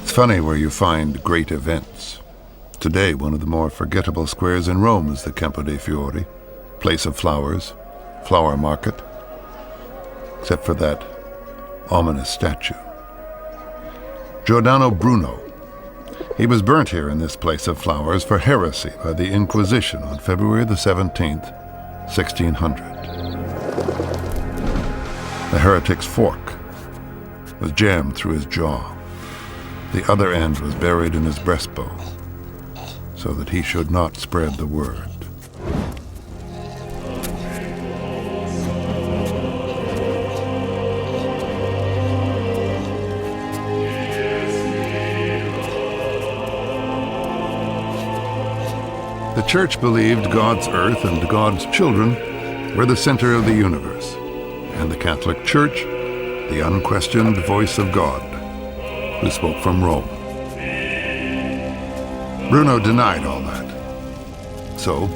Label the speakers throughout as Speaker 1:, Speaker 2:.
Speaker 1: It's funny where you find great events. Today, one of the more forgettable squares in Rome is the Campo dei Fiori, place of flowers, flower market, except for that ominous statue. Giordano Bruno. He was burnt here in this place of flowers for heresy by the Inquisition on February the 17th, 1600. The heretic's fork was jammed through his jaw. The other end was buried in his breastbone, so that he should not spread the word. The Church believed God's earth and God's children were the center of the universe, and the Catholic Church, the unquestioned voice of God, who spoke from Rome. Bruno denied all that, so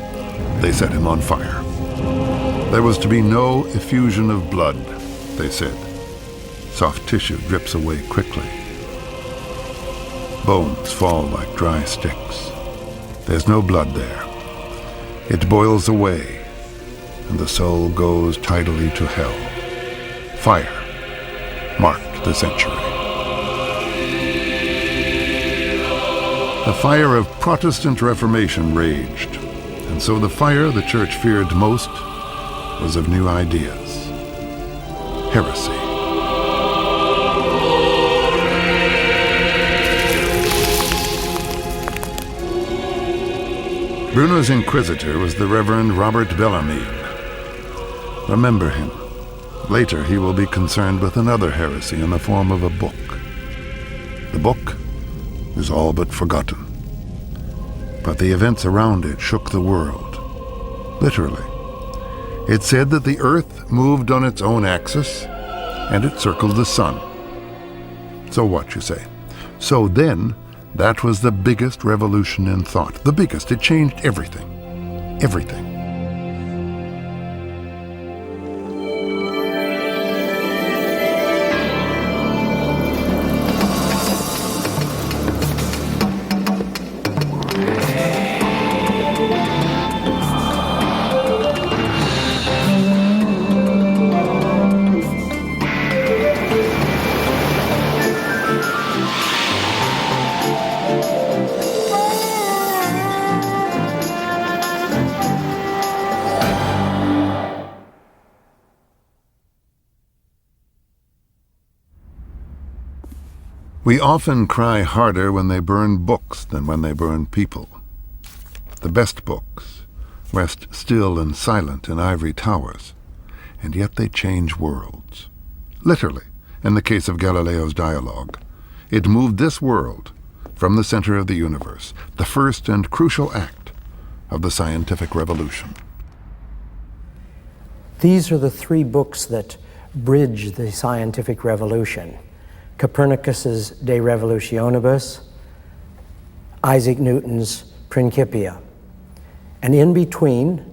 Speaker 1: they set him on fire. There was to be no effusion of blood, they said. Soft tissue drips away quickly. Bones fall like dry sticks. There's no blood there. It boils away, and the soul goes tidally to hell. Fire marked the century. The fire of Protestant Reformation raged, and so the fire the Church feared most was of new ideas. Heresy. Bruno's inquisitor was the Reverend Robert Bellarmine. Remember him. Later he will be concerned with another heresy in the form of a book. The book is all but forgotten, but the events around it shook the world, literally. It said that the earth moved on its own axis, and it circled the sun. So what, you say? So then, that was the biggest revolution in thought. The biggest. It changed everything. Everything. We often cry harder when they burn books than when they burn people. The best books rest still and silent in ivory towers, and yet they change worlds. Literally, in the case of Galileo's dialogue, it moved this world from the center of the universe, the first and crucial act of the scientific revolution.
Speaker 2: These are the three books that bridge the scientific revolution. Copernicus's De Revolutionibus, Isaac Newton's Principia, and in between,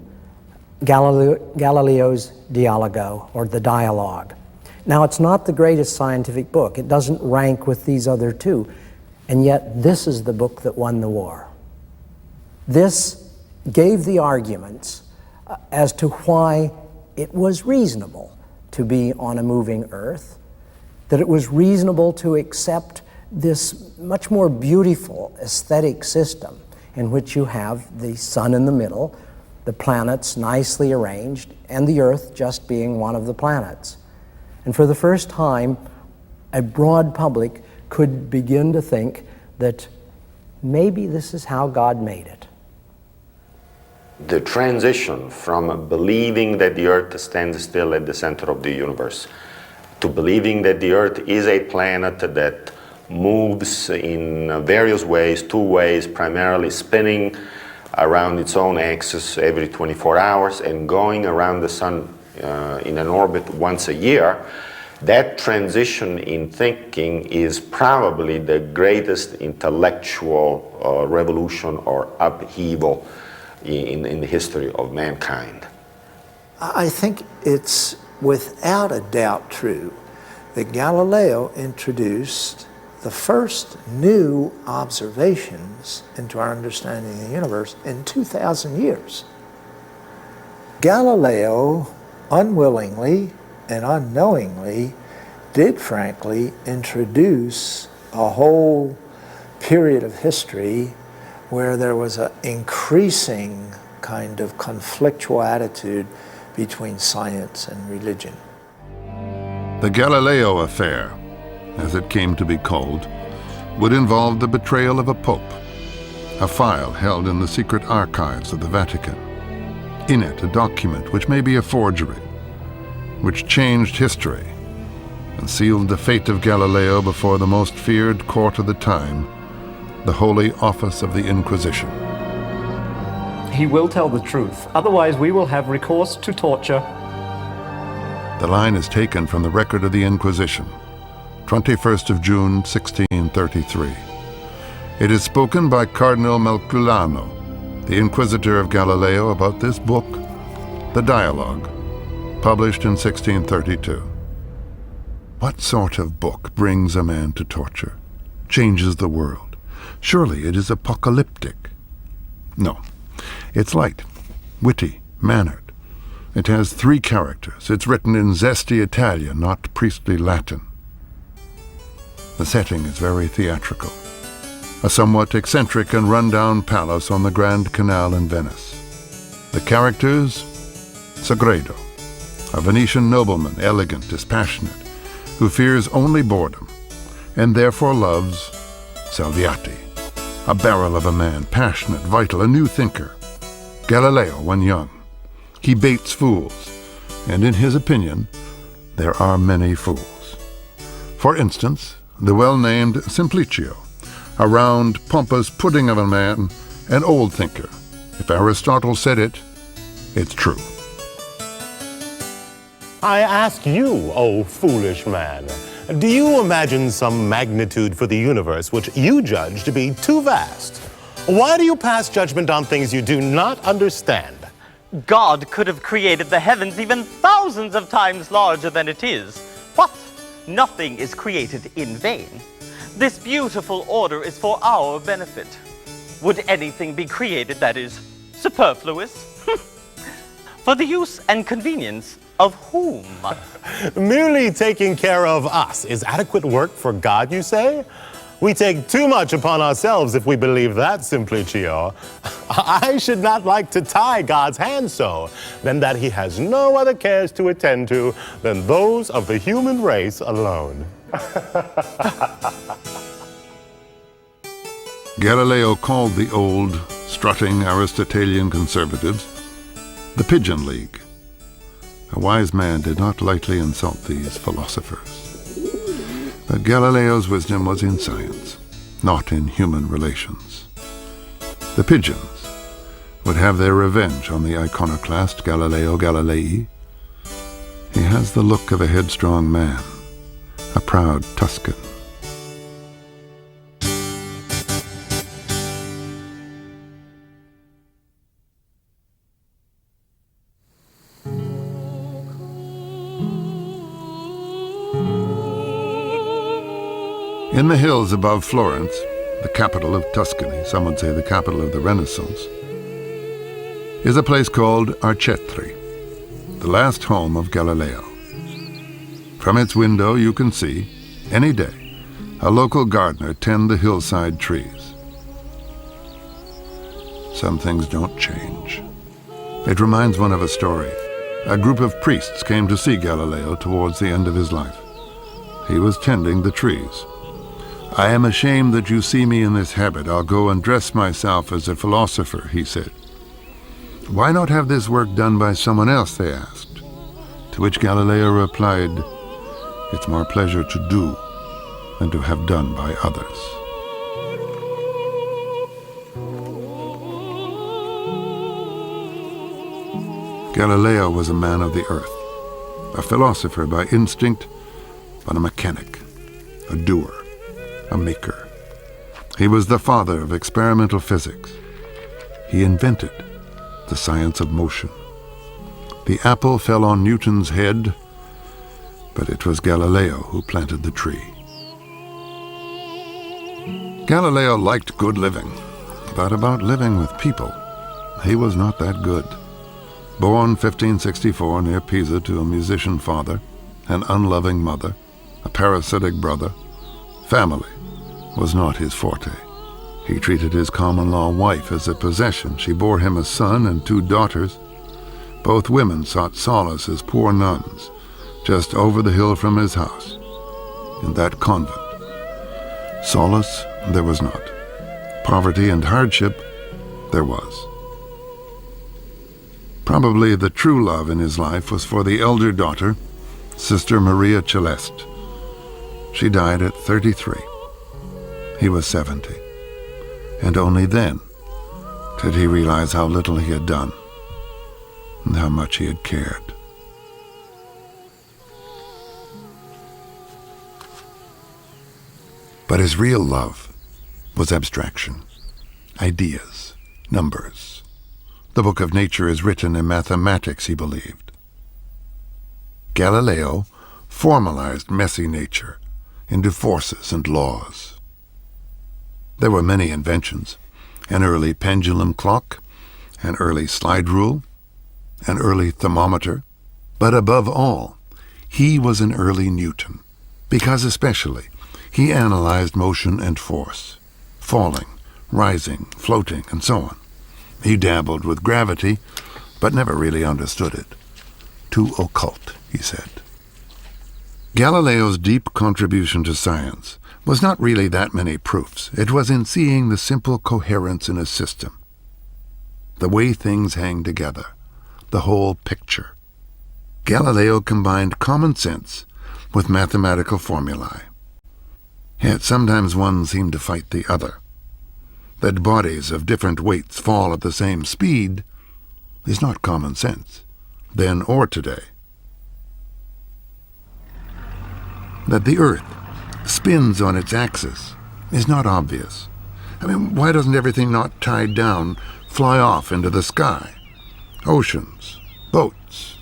Speaker 2: Galileo's Dialogo, or the Dialogue. Now, it's not the greatest scientific book. It doesn't rank with these other two, and yet this is the book that won the war. This gave the arguments as to why it was reasonable to be on a moving earth, that it was reasonable to accept this much more beautiful aesthetic system in which you have the sun in the middle, the planets nicely arranged, and the earth just being one of the planets. And for the first time, a broad public could begin to think that maybe this is how God made it.
Speaker 3: The transition from believing that the earth stands still at the center of the universe to believing that the earth is a planet that moves in various ways, two ways, primarily spinning around its own axis every 24 hours and going around the sun in an orbit once a year, that transition in thinking is probably the greatest intellectual revolution or upheaval in the history of mankind.
Speaker 4: I think it's without a doubt true that Galileo introduced the first new observations into our understanding of the universe in 2,000 years. Galileo, unwillingly and unknowingly, did frankly introduce a whole period of history where there was an increasing kind of conflictual attitude between science and religion.
Speaker 1: The Galileo Affair, as it came to be called, would involve the betrayal of a pope, a file held in the secret archives of the Vatican. In it, a document which may be a forgery, which changed history and sealed the fate of Galileo before the most feared court of the time, the Holy Office of the Inquisition.
Speaker 5: He will tell the truth, otherwise we will have recourse to torture.
Speaker 1: The line is taken from the record of the Inquisition, 21st of June, 1633. It is spoken by Cardinal Melculano, the Inquisitor of Galileo, about this book, the Dialogue, published in 1632. What sort of book brings a man to torture, changes the world? Surely it is apocalyptic. No, it's light, witty, mannered. It has 3 characters. It's written in zesty Italian, not priestly Latin. The setting is very theatrical. A somewhat eccentric and run-down palace on the Grand Canal in Venice. The characters, Sagredo, a Venetian nobleman, elegant, dispassionate, who fears only boredom, and therefore loves Salviati, a barrel of a man, passionate, vital, a new thinker. Galileo when young. He baits fools, and in his opinion, there are many fools. For instance, the well-named Simplicio, a round, pompous pudding of a man, an old thinker. If Aristotle said it, it's true.
Speaker 6: I ask you, O foolish man, do you imagine some magnitude for the universe which you judge to be too vast? Why do you pass judgment on things you do not understand?
Speaker 7: God could have created the heavens even thousands of times larger than it is. What? Nothing is created in vain. This beautiful order is for our benefit. Would anything be created that is superfluous? For the use and convenience of whom?
Speaker 6: Merely taking care of us is adequate work for God, you say? We take too much upon ourselves if we believe that, Simplicio. I should not like to tie God's hands so, than that he has no other cares to attend to than those of the human race alone.
Speaker 1: Galileo called the old, strutting Aristotelian conservatives the Pigeon League. A wise man did not lightly insult these philosophers. But Galileo's wisdom was in science, not in human relations. The pigeons would have their revenge on the iconoclast Galileo Galilei. He has the look of a headstrong man, a proud Tuscan. In the hills above Florence, the capital of Tuscany, some would say the capital of the Renaissance, is a place called Arcetri, the last home of Galileo. From its window you can see, any day, a local gardener tend the hillside trees. Some things don't change. It reminds one of a story. A group of priests came to see Galileo towards the end of his life. He was tending the trees. "I am ashamed that you see me in this habit. I'll go and dress myself as a philosopher," he said. "Why not have this work done by someone else?" they asked. To which Galileo replied, "It's more pleasure to do than to have done by others." Galileo was a man of the earth, a philosopher by instinct, but a mechanic, a doer, a maker. He was the father of experimental physics. He invented the science of motion. The apple fell on Newton's head, but it was Galileo who planted the tree. Galileo liked good living, but about living with people, he was not that good. Born 1564 near Pisa to a musician father, an unloving mother, a parasitic brother, family was not his forte. He treated his common-law wife as a possession. She bore him a son and 2 daughters. Both women sought solace as poor nuns, just over the hill from his house, in that convent. Solace there was not. Poverty and hardship there was. Probably the true love in his life was for the elder daughter, Sister Maria Celeste. She died at 33. He was 70. And only then did he realize how little he had done and how much he had cared. But his real love was abstraction, ideas, numbers. The book of nature is written in mathematics, he believed. Galileo formalized messy nature into forces and laws. There were many inventions: an early pendulum clock, an early slide rule, an early thermometer, but above all, he was an early Newton, because especially he analyzed motion and force, falling, rising, floating, and so on. He dabbled with gravity, but never really understood it. Too occult, he said. Galileo's deep contribution to science was not really that many proofs. It was in seeing the simple coherence in a system, the way things hang together, the whole picture. Galileo combined common sense with mathematical formulae. Yet sometimes one seemed to fight the other. That bodies of different weights fall at the same speed is not common sense, then or today. That the Earth spins on its axis is not obvious. I mean, why doesn't everything not tied down fly off into the sky? Oceans, boats,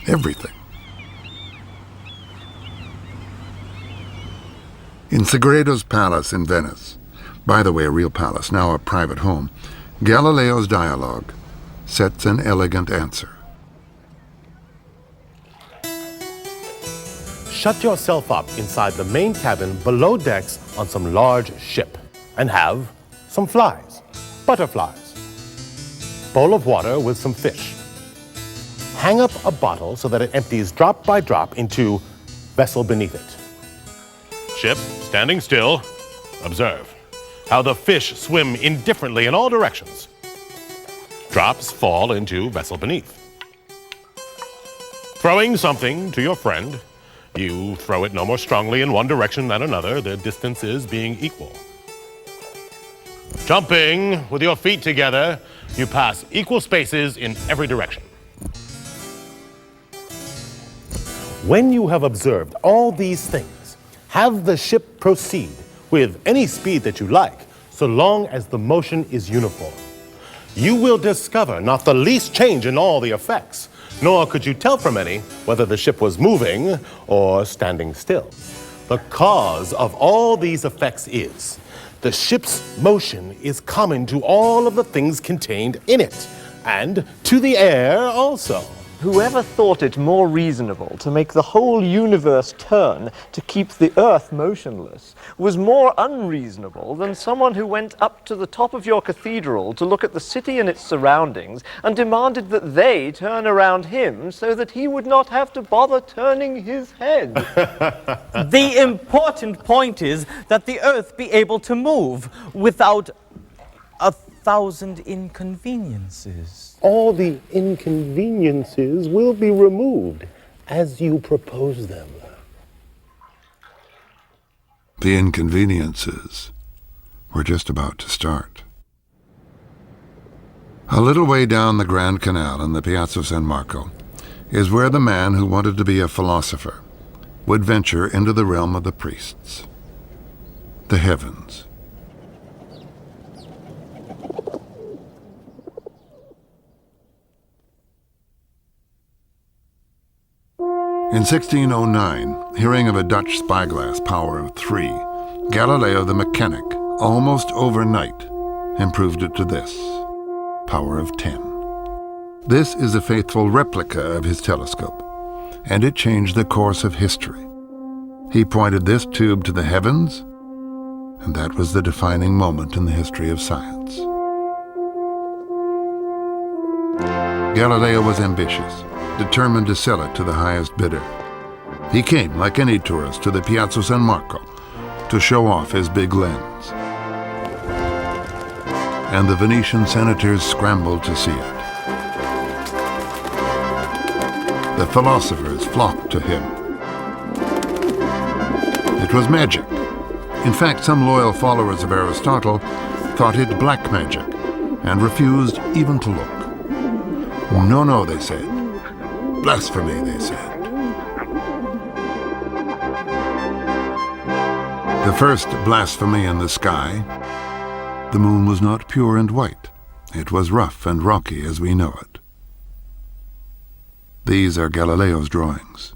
Speaker 1: everything. In Sagredo's palace in Venice, by the way, a real palace, now a private home, Galileo's dialogue sets an elegant answer.
Speaker 6: Shut yourself up inside the main cabin below decks on some large ship and have some flies, butterflies, bowl of water with some fish. Hang up a bottle so that it empties drop by drop into vessel beneath it. Ship standing still. Observe how the fish swim indifferently in all directions. Drops fall into vessel beneath. Throwing something to your friend, you throw it no more strongly in one direction than another, the distances being equal. Jumping with your feet together, you pass equal spaces in every direction. When you have observed all these things, have the ship proceed with any speed that you like, so long as the motion is uniform. You will discover not the least change in all the effects, nor could you tell from any whether the ship was moving or standing still. The cause of all these effects is the ship's motion is common to all of the things contained in it, and to the air also.
Speaker 5: Whoever thought it more reasonable to make the whole universe turn to keep the earth motionless was more unreasonable than someone who went up to the top of your cathedral to look at the city and its surroundings and demanded that they turn around him so that he would not have to bother turning his head.
Speaker 7: The important point is that the earth be able to move without 1,000 inconveniences.
Speaker 6: All the inconveniences will be removed as you propose them.
Speaker 1: The inconveniences were just about to start. A little way down the Grand Canal in the Piazza San Marco is where the man who wanted to be a philosopher would venture into the realm of the priests, the heavens. In 1609, hearing of a Dutch spyglass power of 3, Galileo the mechanic almost overnight, improved it to this, power of 10. This is a faithful replica of his telescope, and it changed the course of history. He pointed this tube to the heavens, and that was the defining moment in the history of science. Galileo was ambitious, determined to sell it to the highest bidder. He came, like any tourist, to the Piazza San Marco to show off his big lens. And the Venetian senators scrambled to see it. The philosophers flocked to him. It was magic. In fact, some loyal followers of Aristotle thought it black magic and refused even to look. No, no, they said. Blasphemy, they said. The first blasphemy in the sky, the moon was not pure and white. It was rough and rocky as we know it. These are Galileo's drawings.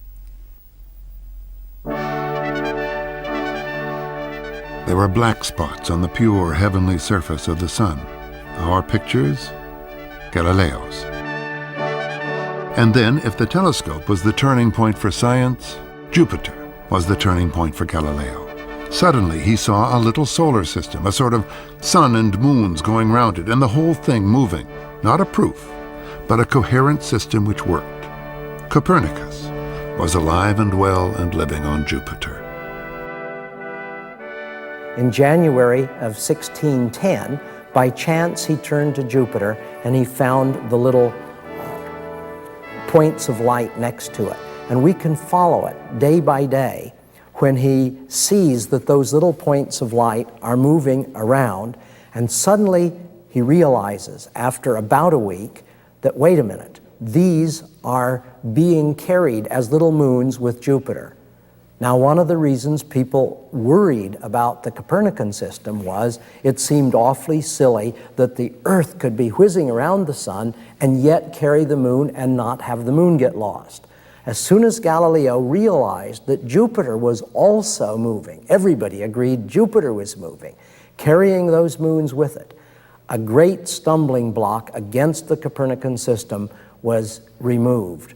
Speaker 1: There were black spots on the pure heavenly surface of the sun. Our pictures, Galileo's. And then, if the telescope was the turning point for science, Jupiter was the turning point for Galileo. Suddenly, he saw a little solar system, a sort of sun and moons going round it, and the whole thing moving. Not a proof, but a coherent system which worked. Copernicus was alive and well and living on Jupiter.
Speaker 2: In January of 1610, by chance he turned to Jupiter and he found the little points of light next to it. And we can follow it day by day when he sees that those little points of light are moving around, and suddenly he realizes after about a week that, wait a minute, these are being carried as little moons with Jupiter. Now, one of the reasons people worried about the Copernican system was it seemed awfully silly that the Earth could be whizzing around the sun and yet carry the moon and not have the moon get lost. As soon as Galileo realized that Jupiter was also moving, everybody agreed Jupiter was moving, carrying those moons with it, a great stumbling block against the Copernican system was removed.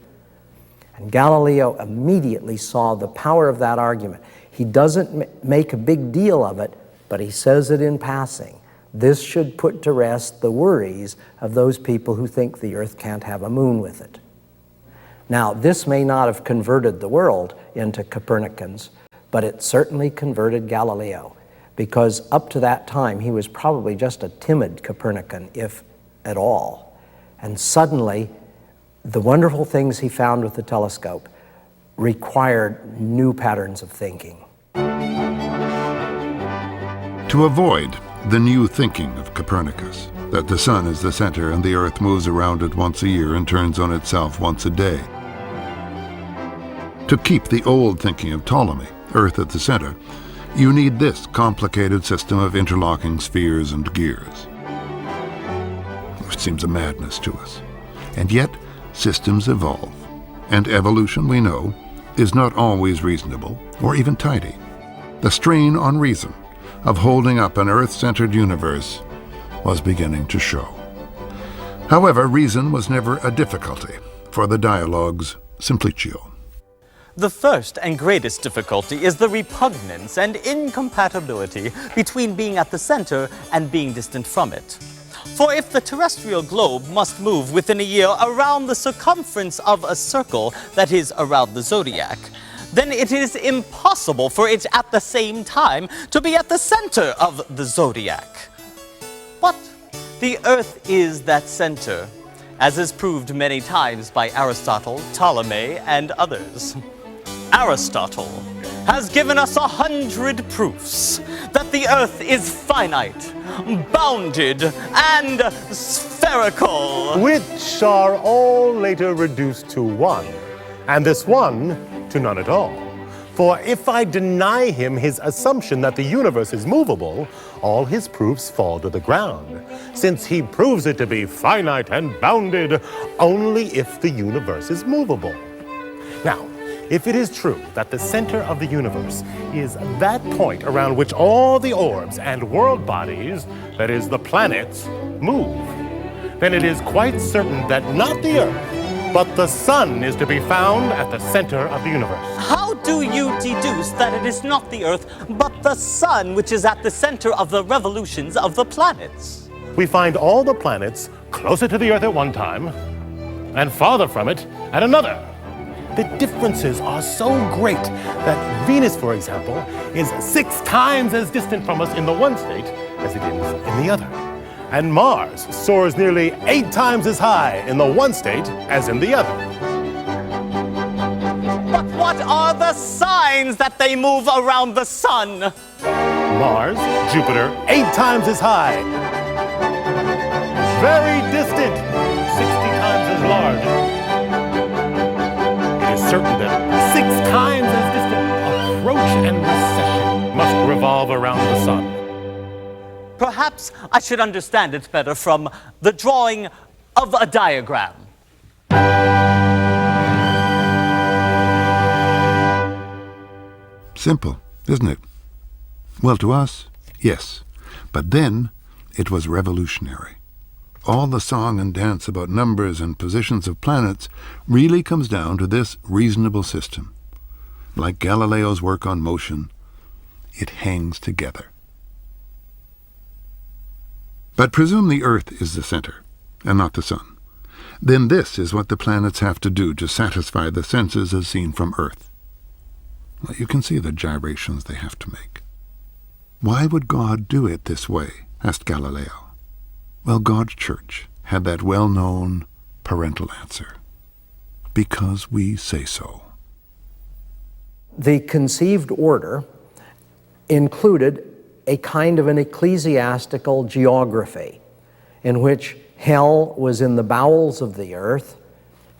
Speaker 2: And Galileo immediately saw the power of that argument. He doesn't make a big deal of it, but he says it in passing. This should put to rest the worries of those people who think the Earth can't have a moon with it. Now, this may not have converted the world into Copernicans, but it certainly converted Galileo, because up to that time he was probably just a timid Copernican, if at all. And suddenly, the wonderful things he found with the telescope required new patterns of thinking.
Speaker 1: To avoid the new thinking of Copernicus, that the sun is the center and the Earth moves around it once a year and turns on itself once a day. To keep the old thinking of Ptolemy, Earth at the center, you need this complicated system of interlocking spheres and gears. Which seems a madness to us. And yet, systems evolve. And evolution, we know, is not always reasonable or even tidy. The strain on reason of holding up an Earth-centered universe was beginning to show. However, reason was never a difficulty for the dialogue's Simplicio.
Speaker 7: The first and greatest difficulty is the repugnance and incompatibility between being at the center and being distant from it. For if the terrestrial globe must move within a year around the circumference of a circle that is around the zodiac, then it is impossible for it at the same time to be at the center of the zodiac. But the Earth is that center, as is proved many times by Aristotle, Ptolemy, and others. Aristotle has given us 100 proofs that the Earth is finite, bounded, and spherical.
Speaker 6: Which are all later reduced to one, and this one to none at all. For if I deny him his assumption that the universe is movable, all his proofs fall to the ground, since he proves it to be finite and bounded only if the universe is movable. Now, If it is true that the center of the universe is that point around which all the orbs and world bodies, that is, the planets, move, then it is quite certain that not the Earth, but the Sun is to be found at the center of the universe.
Speaker 7: How do you deduce that it is not the Earth, but the Sun which is at the center of the revolutions of the planets?
Speaker 6: We find all the planets closer to the Earth at one time and farther from it at another. The differences are so great that Venus, for example, is 6 times as distant from us in the one state as it is in the other. And Mars soars nearly 8 times as high in the one state as in the other.
Speaker 7: But what are the signs that they move around the Sun?
Speaker 6: Mars, Jupiter, 8 times as high. Very distant, 60 times as large. It is certain that 6 times as distant approach and recession must revolve around the Sun.
Speaker 7: Perhaps I should understand it better from the drawing of a diagram.
Speaker 1: Simple, isn't it? Well, to us, yes. But then it was revolutionary. All the song and dance about numbers and positions of planets really comes down to this reasonable system. Like Galileo's work on motion, it hangs together. But presume the Earth is the center, and not the Sun. Then this is what the planets have to do to satisfy the senses as seen from Earth. Well, you can see the gyrations they have to make. Why would God do it this way? Asked Galileo. Well, God's church had that well-known parental answer. Because we say so.
Speaker 2: The conceived order included a kind of an ecclesiastical geography in which hell was in the bowels of the earth.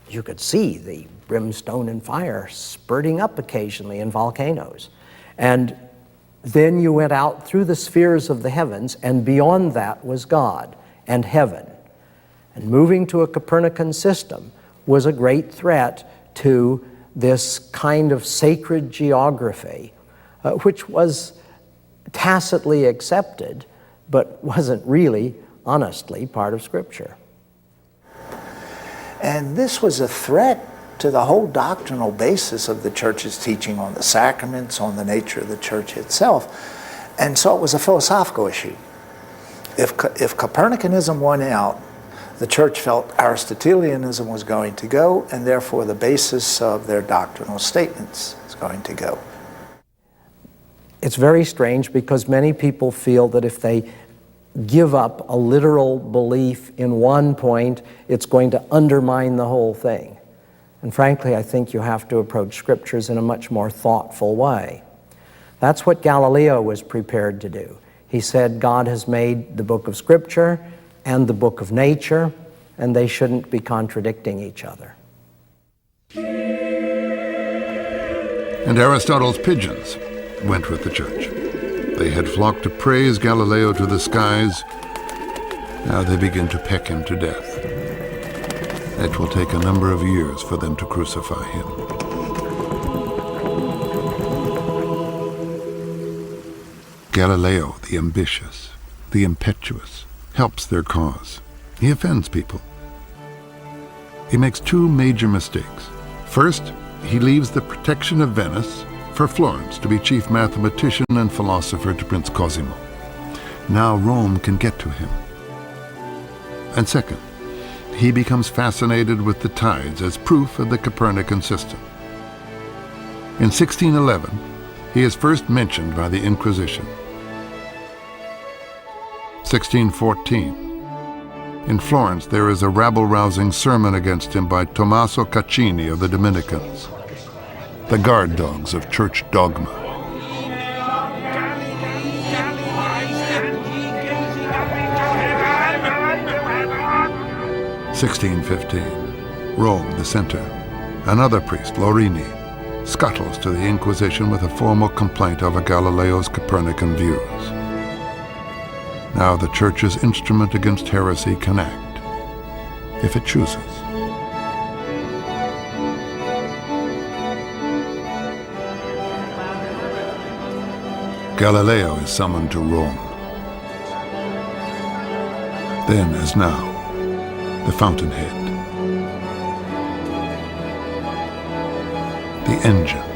Speaker 2: You could see the brimstone and fire spurting up occasionally in volcanoes. And then you went out through the spheres of the heavens, and beyond that was God and heaven. And moving to a Copernican system was a great threat to this kind of sacred geography, which was tacitly accepted, but wasn't really, honestly, part of Scripture.
Speaker 4: And this was a threat to the whole doctrinal basis of the church's teaching on the sacraments, on the nature of the church itself. And so it was a philosophical issue. If Copernicanism won out, the church felt Aristotelianism was going to go, and therefore the basis of their doctrinal statements is going to go.
Speaker 2: It's very strange because many people feel that if they give up a literal belief in one point, it's going to undermine the whole thing. And frankly, I think you have to approach scriptures in a much more thoughtful way. That's what Galileo was prepared to do. He said God has made the book of Scripture and the book of nature, and they shouldn't be contradicting each other.
Speaker 1: And Aristotle's pigeons went with the church. They had flocked to praise Galileo to the skies. Now they begin to peck him to death. It will take a number of years for them to crucify him. Galileo, the ambitious, the impetuous, helps their cause. He offends people. He makes 2 major mistakes. First, he leaves the protection of Venice for Florence to be chief mathematician and philosopher to Prince Cosimo. Now Rome can get to him. And second, he becomes fascinated with the tides as proof of the Copernican system. In 1611, he is first mentioned by the Inquisition. 1614, in Florence there is a rabble-rousing sermon against him by Tommaso Caccini of the Dominicans, the guard dogs of church dogma. 1615, Rome, the center. Another priest, Lorini, scuttles to the Inquisition with a formal complaint over Galileo's Copernican views. Now the Church's instrument against heresy can act, if it chooses. Galileo is summoned to Rome. Then, as now, the fountainhead, the engine,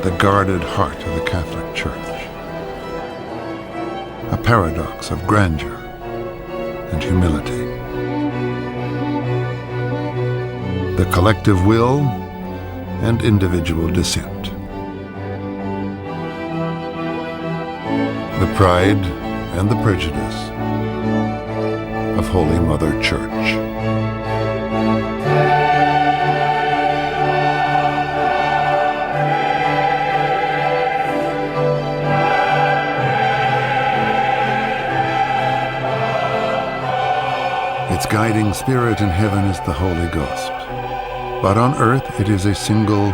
Speaker 1: the guarded heart of the Catholic Church, a paradox of grandeur and humility. The collective will and individual dissent. The pride and the prejudice of Holy Mother Church. Its guiding spirit in heaven is the Holy Ghost, but on earth it is a single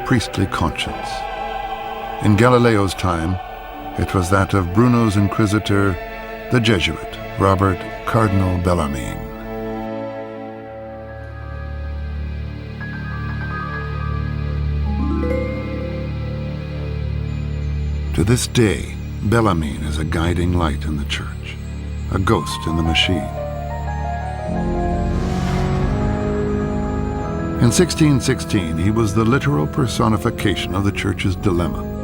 Speaker 1: priestly conscience. In Galileo's time, it was that of Bruno's inquisitor, the Jesuit, Robert Cardinal Bellarmine. To this day, Bellarmine is a guiding light in the church, a ghost in the machine. In 1616, he was the literal personification of the church's dilemma.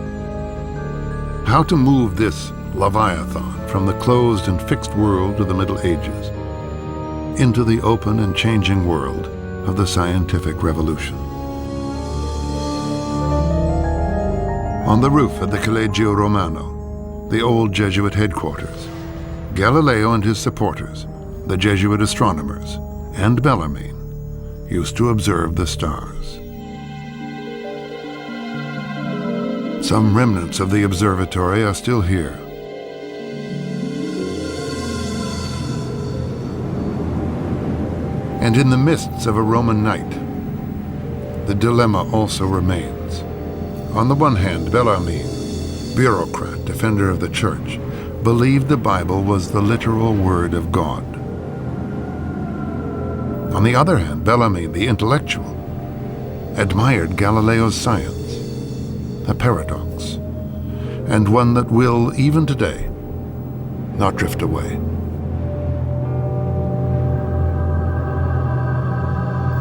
Speaker 1: How to move this Leviathan from the closed and fixed world of the Middle Ages into the open and changing world of the scientific revolution. On the roof of the Collegio Romano, the old Jesuit headquarters, Galileo and his supporters, the Jesuit astronomers, and Bellarmine, used to observe the stars. Some remnants of the observatory are still here. And in the mists of a Roman night, the dilemma also remains. On the one hand, Bellarmine, bureaucrat, defender of the church, believed the Bible was the literal word of God. On the other hand, Bellarmine, the intellectual, admired Galileo's science, a paradox, and one that will, even today, not drift away.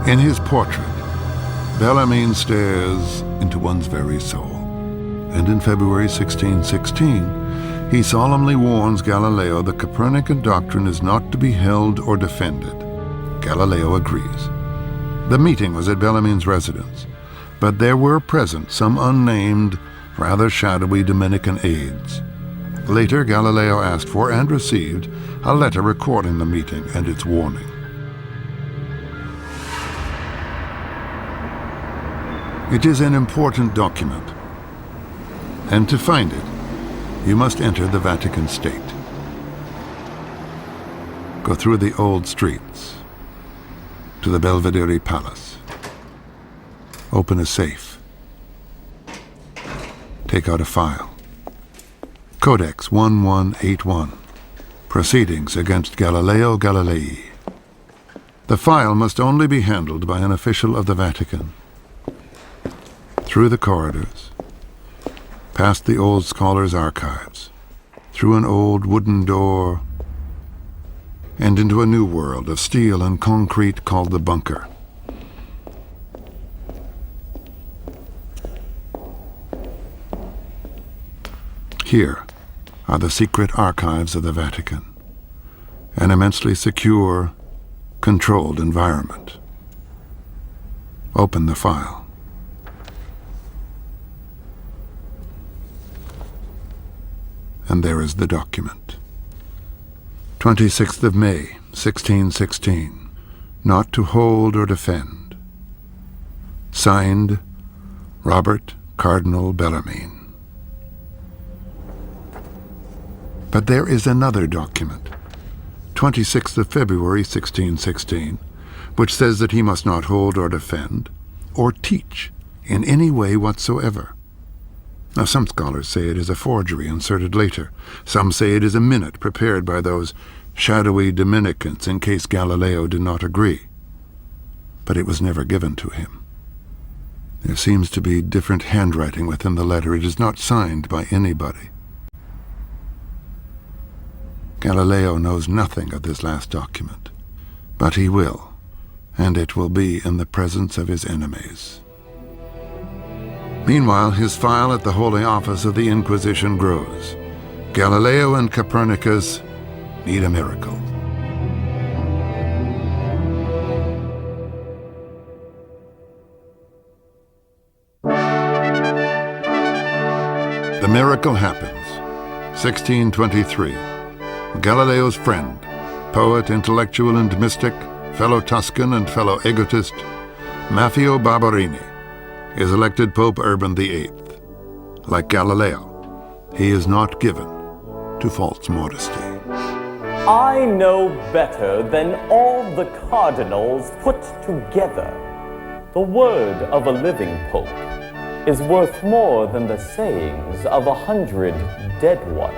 Speaker 1: In his portrait, Bellarmine stares into one's very soul, and in February 1616, he solemnly warns Galileo the Copernican doctrine is not to be held or defended. Galileo agrees. The meeting was at Bellarmine's residence, but there were present some unnamed, rather shadowy Dominican aides. Later, Galileo asked for and received a letter recording the meeting and its warning. It is an important document, and to find it, you must enter the Vatican state. Go through the old streets to the Belvedere Palace. Open a safe. Take out a file. Codex 1181. Proceedings against Galileo Galilei. The file must only be handled by an official of the Vatican. Through the corridors, past the old scholars' archives, through an old wooden door, and into a new world of steel and concrete called the bunker. Here are the secret archives of the Vatican, an immensely secure, controlled environment. Open the file. And there is the document. 26th of May, 1616. Not to hold or defend. Signed, Robert Cardinal Bellarmine. But there is another document, 26th of February, 1616, which says that he must not hold or defend or teach in any way whatsoever. Now, some scholars say it is a forgery inserted later. Some say it is a minute prepared by those shadowy Dominicans in case Galileo did not agree. But it was never given to him. There seems to be different handwriting within the letter. It is not signed by anybody. Galileo knows nothing of this last document, but he will, and it will be in the presence of his enemies. Meanwhile, his file at the Holy Office of the Inquisition grows. Galileo and Copernicus need a miracle. The miracle happens. 1623. Galileo's friend, poet, intellectual, and mystic, fellow Tuscan and fellow egotist, Maffeo Barberini, is elected Pope Urban VIII. Like Galileo, he is not given to false modesty.
Speaker 8: I know better than all the cardinals put together. The word of a living pope is worth more than the sayings of 100 dead ones.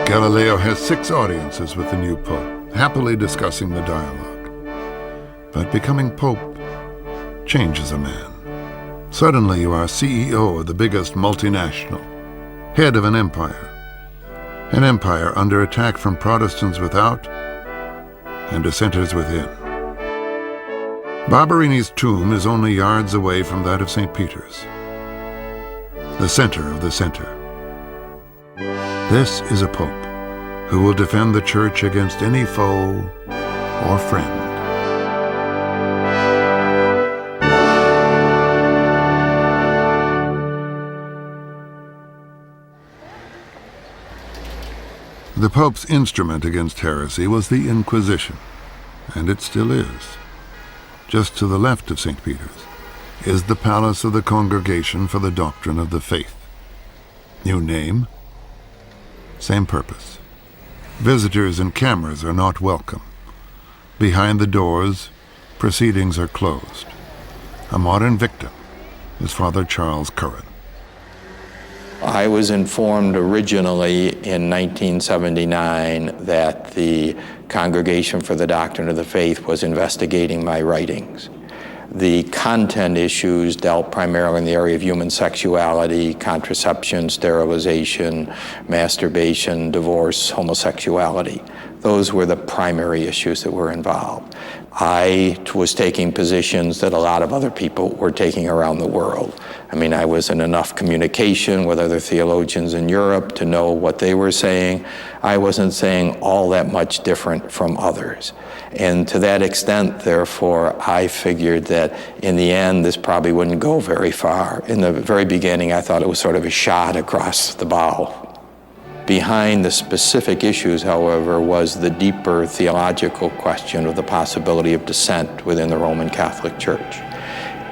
Speaker 1: Galileo has 6 audiences with the new pope, happily discussing the dialogue. But becoming pope changes a man. Suddenly you are CEO of the biggest multinational, head of an empire under attack from Protestants without and dissenters within. Barberini's tomb is only yards away from that of St. Peter's, the center of the center. This is a pope who will defend the church against any foe or friend. The Pope's instrument against heresy was the Inquisition, and it still is. Just to the left of St. Peter's is the Palace of the Congregation for the Doctrine of the Faith. New name, same purpose. Visitors and cameras are not welcome. Behind the doors, proceedings are closed. A modern victim is Father Charles Curran.
Speaker 9: I was informed originally in 1979 that the Congregation for the Doctrine of the Faith was investigating my writings. The content issues dealt primarily in the area of human sexuality, contraception, sterilization, masturbation, divorce, homosexuality. Those were the primary issues that were involved. I was taking positions that a lot of other people were taking around the world. I mean, I was in enough communication with other theologians in Europe to know what they were saying. I wasn't saying all that much different from others. And to that extent, therefore, I figured that in the end, this probably wouldn't go very far. In the very beginning, I thought it was sort of a shot across the bow. Behind the specific issues, however, was the deeper theological question of the possibility of dissent within the Roman Catholic Church.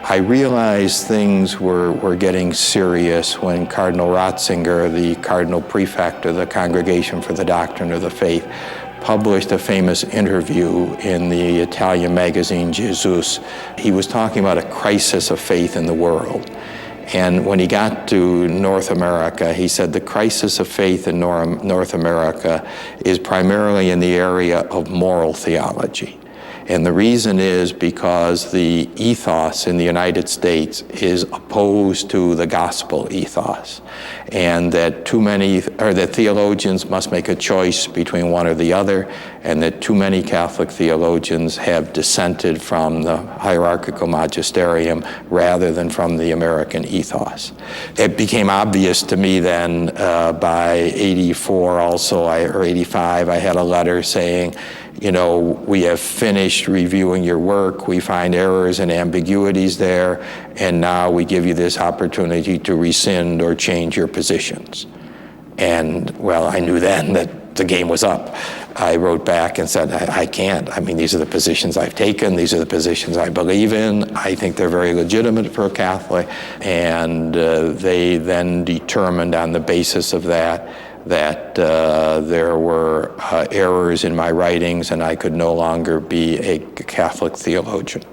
Speaker 9: I realized things were getting serious when Cardinal Ratzinger, the Cardinal Prefect of the Congregation for the Doctrine of the Faith, published a famous interview in the Italian magazine Jesus. He was talking about a crisis of faith in the world. And when he got to North America, he said the crisis of faith in North America is primarily in the area of moral theology. And the reason is because the ethos in the United States is opposed to the gospel ethos, and that that theologians must make a choice between one or the other, and that too many Catholic theologians have dissented from the hierarchical magisterium rather than from the American ethos. It became obvious to me then by 84 also, or 85, I had a letter saying, you know, we have finished reviewing your work, we find errors and ambiguities there, and now we give you this opportunity to rescind or change your positions. And, well, I knew then that the game was up. I wrote back and said, I can't. I mean, these are the positions I've taken, these are the positions I believe in, I think they're very legitimate for a Catholic, and they then determined on the basis of that there were errors in my writings and I could no longer be a Catholic theologian.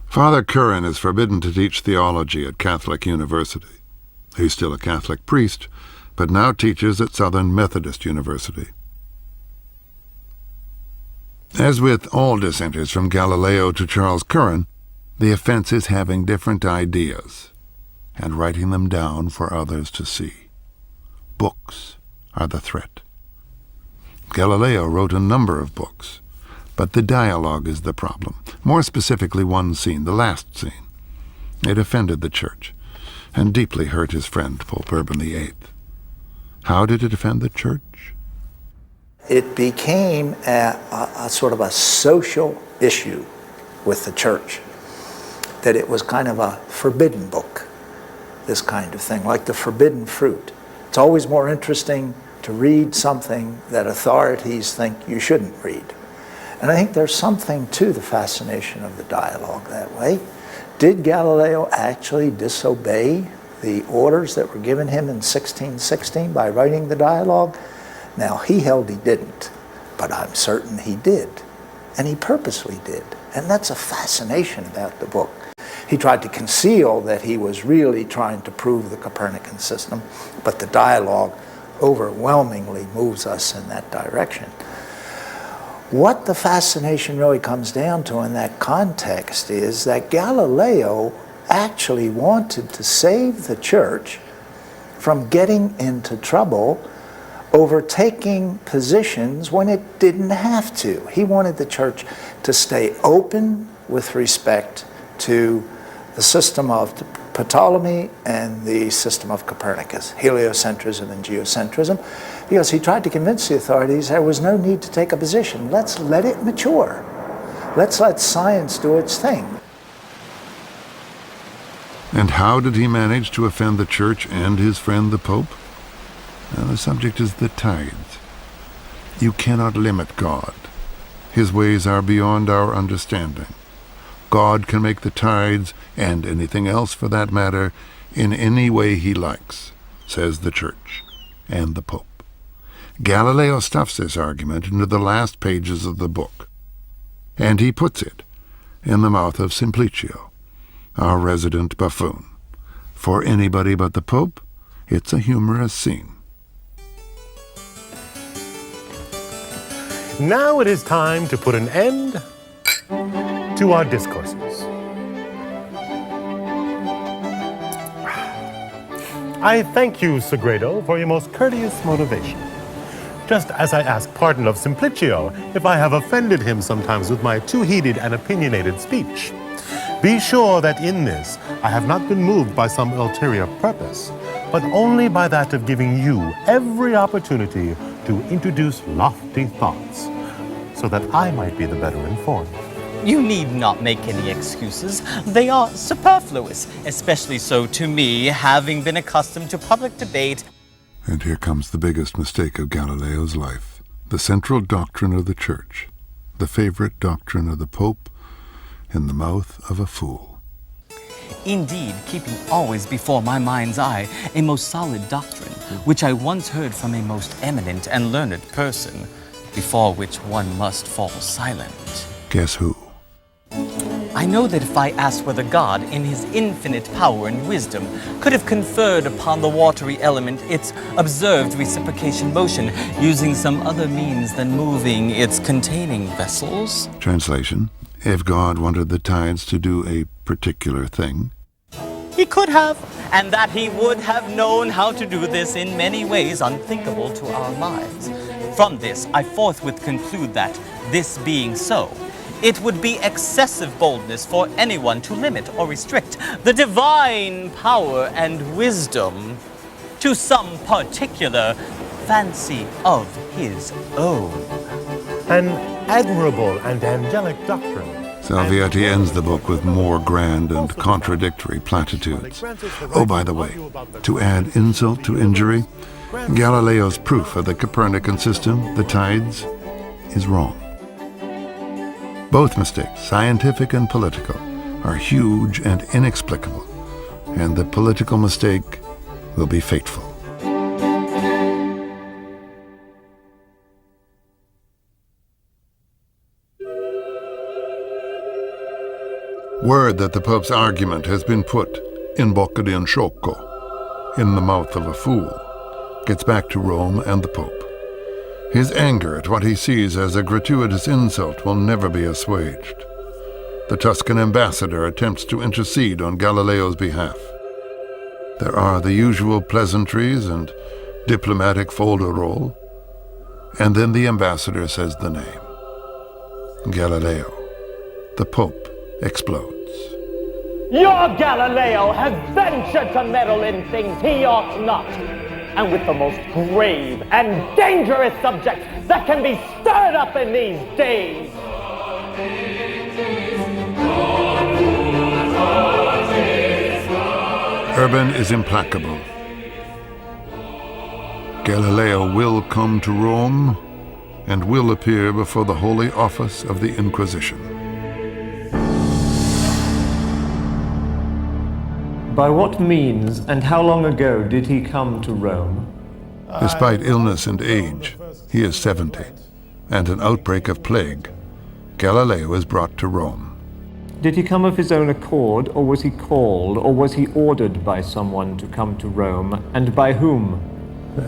Speaker 1: Father Curran is forbidden to teach theology at Catholic University. He's still a Catholic priest, but now teaches at Southern Methodist University. As with all dissenters from Galileo to Charles Curran, the offense is having different ideas and writing them down for others to see. Books are the threat. Galileo wrote a number of books, but the dialogue is the problem. More specifically, one scene, the last scene. It offended the Church and deeply hurt his friend, Pope Urban VIII. How did it offend the Church?
Speaker 4: It became a sort of a social issue with the Church, that it was kind of a forbidden book, this kind of thing, like the forbidden fruit. It's always more interesting to read something that authorities think you shouldn't read. And I think there's something to the fascination of the dialogue that way. Did Galileo actually disobey the orders that were given him in 1616 by writing the dialogue? Now, he held he didn't, but I'm certain he did. And he purposely did. And that's a fascination about the book. He tried to conceal that he was really trying to prove the Copernican system, but the dialogue overwhelmingly moves us in that direction. What the fascination really comes down to in that context is that Galileo actually wanted to save the Church from getting into trouble over taking positions when it didn't have to. He wanted the Church to stay open with respect to the system of Ptolemy and the system of Copernicus, heliocentrism and geocentrism, because he tried to convince the authorities there was no need to take a position. Let's let it mature. Let's let science do its thing.
Speaker 1: And how did he manage to offend the Church and his friend the Pope? Well, the subject is the tides. You cannot limit God. His ways are beyond our understanding. God can make the tides, and anything else for that matter, in any way he likes, says the Church and the Pope. Galileo stuffs this argument into the last pages of the book, and he puts it in the mouth of Simplicio, our resident buffoon. For anybody but the Pope, it's a humorous scene.
Speaker 6: Now it is time to put an end to our discourses. I thank you, Sagredo, for your most courteous motivation. Just as I ask pardon of Simplicio if I have offended him sometimes with my too heated and opinionated speech. Be sure that in this I have not been moved by some ulterior purpose, but only by that of giving you every opportunity to introduce lofty thoughts, so that I might be the better informed.
Speaker 7: You need not make any excuses. They are superfluous, especially so to me, having been accustomed to public debate.
Speaker 1: And here comes the biggest mistake of Galileo's life, the central doctrine of the Church, the favorite doctrine of the Pope, in the mouth of a fool.
Speaker 7: Indeed, keeping always before my mind's eye a most solid doctrine, which I once heard from a most eminent and learned person, before which one must fall silent.
Speaker 1: Guess who?
Speaker 7: I know that if I asked whether God, in his infinite power and wisdom, could have conferred upon the watery element its observed reciprocation motion, using some other means than moving its containing vessels.
Speaker 1: Translation: if God wanted the tides to do a particular thing,
Speaker 7: He could have, and that he would have known how to do this in many ways unthinkable to our minds. From this, I forthwith conclude that, this being so, it would be excessive boldness for anyone to limit or restrict the divine power and wisdom to some particular fancy of his own.
Speaker 6: An admirable and angelic doctrine.
Speaker 1: Salviati ends the book with more grand and contradictory platitudes. Oh, by the way, to add insult to injury, Galileo's proof of the Copernican system, the tides, is wrong. Both mistakes, scientific and political, are huge and inexplicable, and the political mistake will be fateful. Word that the Pope's argument has been put in bocca di un sciocco, in the mouth of a fool, gets back to Rome and the Pope. His anger at what he sees as a gratuitous insult will never be assuaged. The Tuscan ambassador attempts to intercede on Galileo's behalf. There are the usual pleasantries and diplomatic folderol, and then the ambassador says the name. Galileo. The Pope explodes.
Speaker 8: Your Galileo has ventured to meddle in things he ought not, and with the most grave and dangerous subjects that can be stirred up in these days.
Speaker 1: Urban is implacable. Galileo will come to Rome and will appear before the Holy Office of the Inquisition.
Speaker 5: By what means and how long ago did he come to Rome?
Speaker 1: Despite illness and age, he is 70, and an outbreak of plague, Galileo is brought to Rome.
Speaker 5: Did he come of his own accord, or was he called, or was he ordered by someone to come to Rome, and by whom?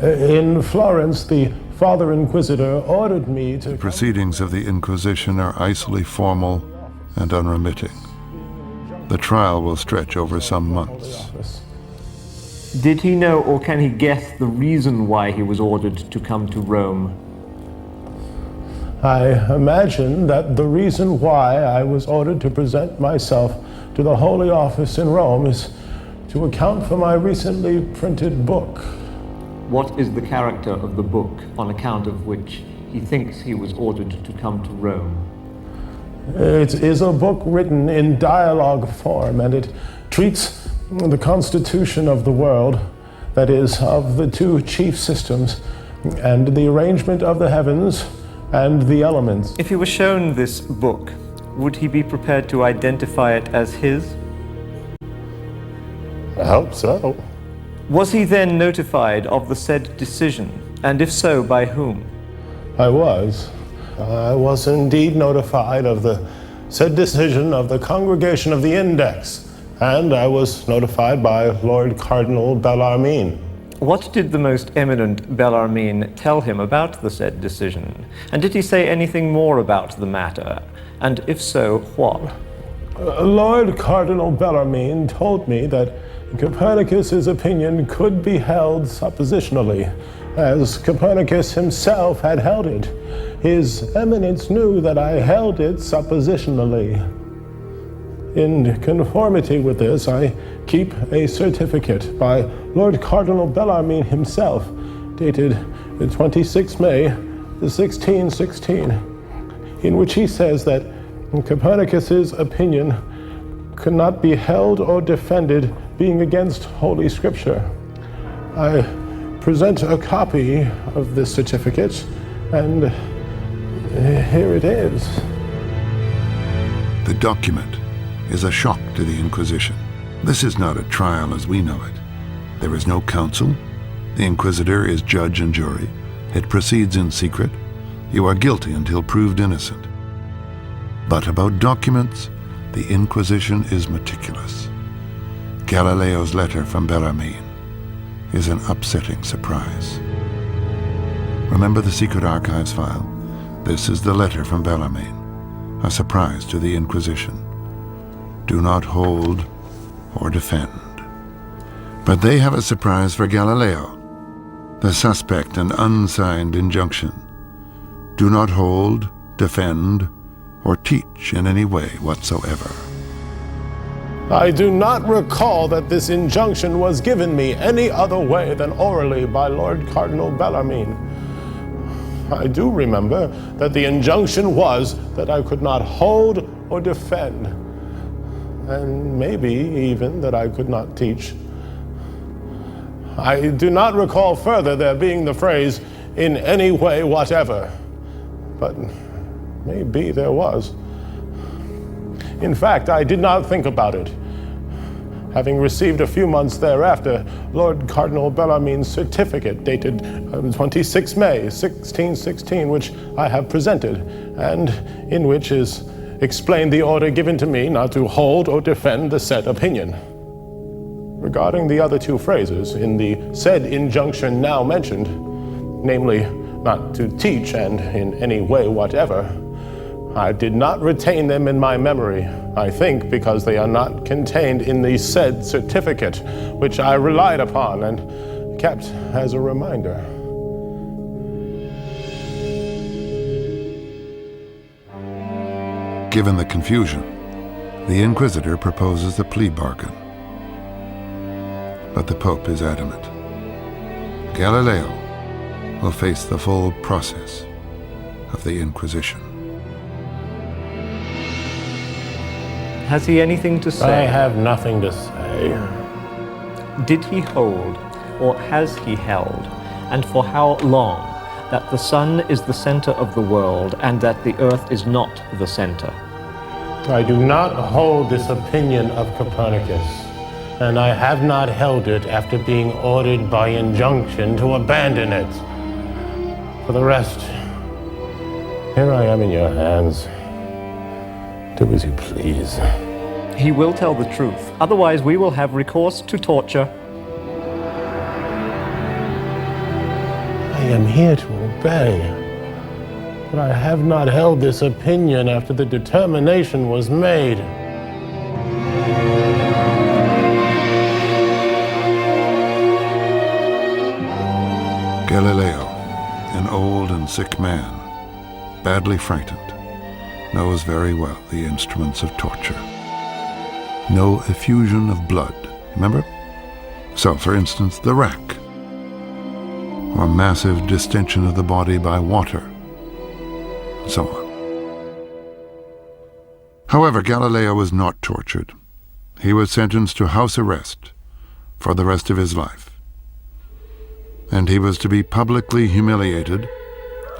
Speaker 6: In Florence, the Father Inquisitor ordered me to...
Speaker 1: The proceedings of the Inquisition are icily formal and unremitting. The trial will stretch over some months.
Speaker 5: Did he know, or can he guess, the reason why he was ordered to come to Rome?
Speaker 6: I imagine that the reason why I was ordered to present myself to the Holy Office in Rome is to account for my recently printed book.
Speaker 5: What is the character of the book on account of which he thinks he was ordered to come to Rome?
Speaker 6: It is a book written in dialogue form, and it treats the constitution of the world, that is, of the two chief systems, and the arrangement of the heavens and the elements.
Speaker 5: If he were shown this book, would he be prepared to identify it as his?
Speaker 6: I hope so.
Speaker 5: Was he then notified of the said decision, and if so, by whom?
Speaker 6: I was. I was indeed notified of the said decision of the Congregation of the Index, and I was notified by Lord Cardinal Bellarmine.
Speaker 5: What did the most eminent Bellarmine tell him about the said decision? And did he say anything more about the matter? And if so, what?
Speaker 6: Lord Cardinal Bellarmine told me that Copernicus's opinion could be held suppositionally, as Copernicus himself had held it. His Eminence knew that I held it suppositionally. In conformity with this, I keep a certificate by Lord Cardinal Bellarmine himself, dated the 26th May, 1616, in which he says that Copernicus's opinion could not be held or defended being against Holy Scripture. I present a copy of this certificate, and here it is.
Speaker 1: The document is a shock to the Inquisition. This is not a trial as we know it. There is no counsel. The Inquisitor is judge and jury. It proceeds in secret. You are guilty until proved innocent. But about documents, the Inquisition is meticulous. Galileo's letter from Bellarmine is an upsetting surprise. Remember the secret archives file? This is the letter from Bellarmine, a surprise to the Inquisition. Do not hold or defend. But they have a surprise for Galileo, the suspect and unsigned injunction. Do not hold, defend, or teach in any way whatsoever.
Speaker 6: I do not recall that this injunction was given me any other way than orally by Lord Cardinal Bellarmine. I do remember that the injunction was that I could not hold or defend, and maybe even that I could not teach. I do not recall further there being the phrase, "in any way whatever," but maybe there was. In fact, I did not think about it. Having received a few months thereafter Lord Cardinal Bellarmine's certificate dated 26 May 1616, which I have presented, and in which is explained the order given to me not to hold or defend the said opinion. Regarding the other two phrases in the said injunction now mentioned, namely, not to teach and in any way whatever. I did not retain them in my memory, I think because they are not contained in the said certificate, which I relied upon and kept as a reminder.
Speaker 1: Given the confusion, the Inquisitor proposes a plea bargain. But the Pope is adamant. Galileo will face the full process of the Inquisition.
Speaker 5: Has he anything to say?
Speaker 6: I have nothing to say.
Speaker 5: Did he hold, or has he held, and for how long, that the sun is the center of the world and that the earth is not the center?
Speaker 6: I do not hold this opinion of Copernicus, and I have not held it after being ordered by injunction to abandon it. For the rest, here I am in your hands. Do as you please.
Speaker 5: He will tell the truth. Otherwise, we will have recourse to torture.
Speaker 6: I am here to obey. But I have not held this opinion after the determination was made.
Speaker 1: Galileo, an old and sick man, badly frightened, knows very well the instruments of torture. No effusion of blood, remember? So, for instance, the rack, or massive distension of the body by water, and so on. However, Galileo was not tortured. He was sentenced to house arrest for the rest of his life. And he was to be publicly humiliated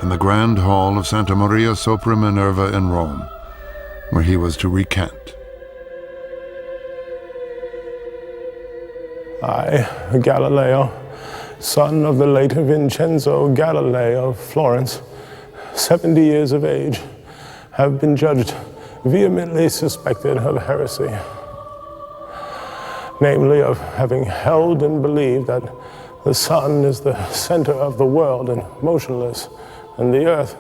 Speaker 1: in the grand hall of Santa Maria sopra Minerva in Rome, where he was to recant.
Speaker 6: I, Galileo, son of the late Vincenzo Galileo of Florence, 70 years of age, have been judged vehemently suspected of heresy, namely of having held and believed that the sun is the center of the world and motionless, and the earth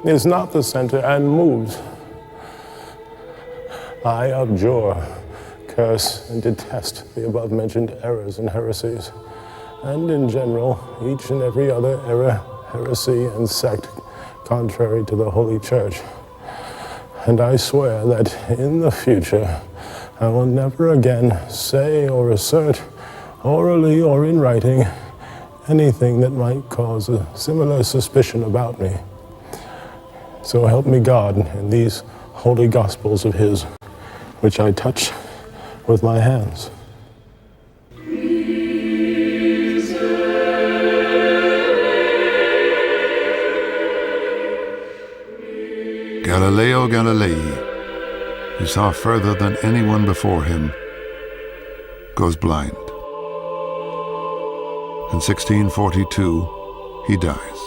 Speaker 6: is not the center and moves. I abjure, curse, and detest the above-mentioned errors and heresies, and in general, each and every other error, heresy, and sect contrary to the Holy Church. And I swear that in the future, I will never again say or assert, orally or in writing, anything that might cause a similar suspicion about me. So help me God in these holy gospels of his, which I touch with my hands.
Speaker 1: Galileo Galilei, who saw further than anyone before him, goes blind. In 1642, he dies.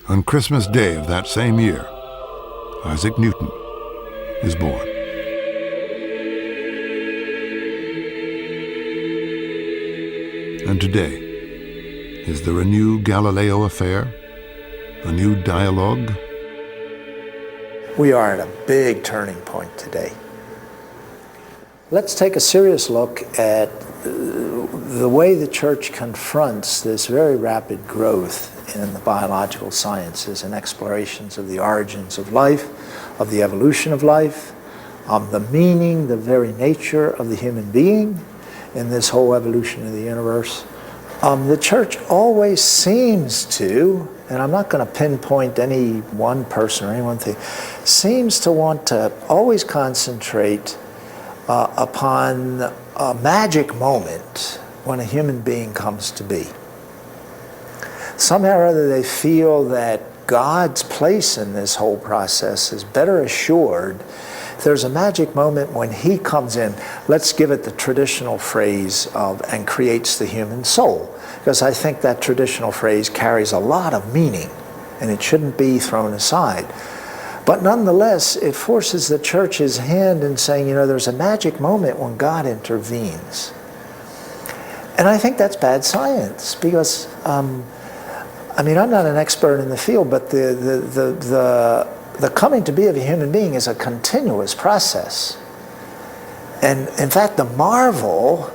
Speaker 1: On Christmas Day of that same year, Isaac Newton is born. And today, is there a new Galileo Affair? A new dialogue?
Speaker 4: We are at a big turning point today. Let's take a serious look at the way the church confronts this very rapid growth in the biological sciences and explorations of the origins of life, of the evolution of life, the meaning, the very nature of the human being in this whole evolution of the universe. The church always seems to, and I'm not going to pinpoint any one person or any one thing, seems to want to always concentrate upon a magic moment when a human being comes to be. Somehow or other they feel that God's place in this whole process is better assured. There's a magic moment when he comes in, let's give it the traditional phrase of, and creates the human soul. Because I think that traditional phrase carries a lot of meaning and it shouldn't be thrown aside. But nonetheless, it forces the church's hand in saying, you know, there's a magic moment when God intervenes. And I think that's bad science because, I mean, I'm not an expert in the field, but the coming to be of a human being is a continuous process. And in fact, the marvel,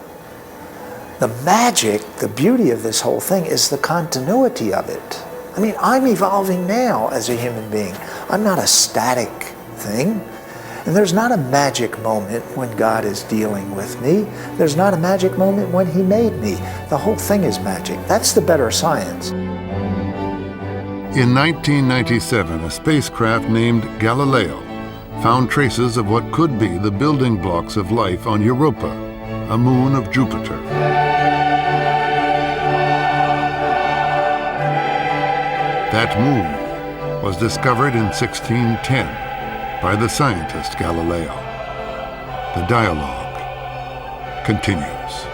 Speaker 4: the magic, the beauty of this whole thing is the continuity of it. I mean, I'm evolving now as a human being. I'm not a static thing. And there's not a magic moment when God is dealing with me. There's not a magic moment when He made me. The whole thing is magic. That's the better science.
Speaker 1: In 1997, a spacecraft named Galileo found traces of what could be the building blocks of life on Europa, a moon of Jupiter. That moon was discovered in 1610 by the scientist Galileo. The dialogue continues.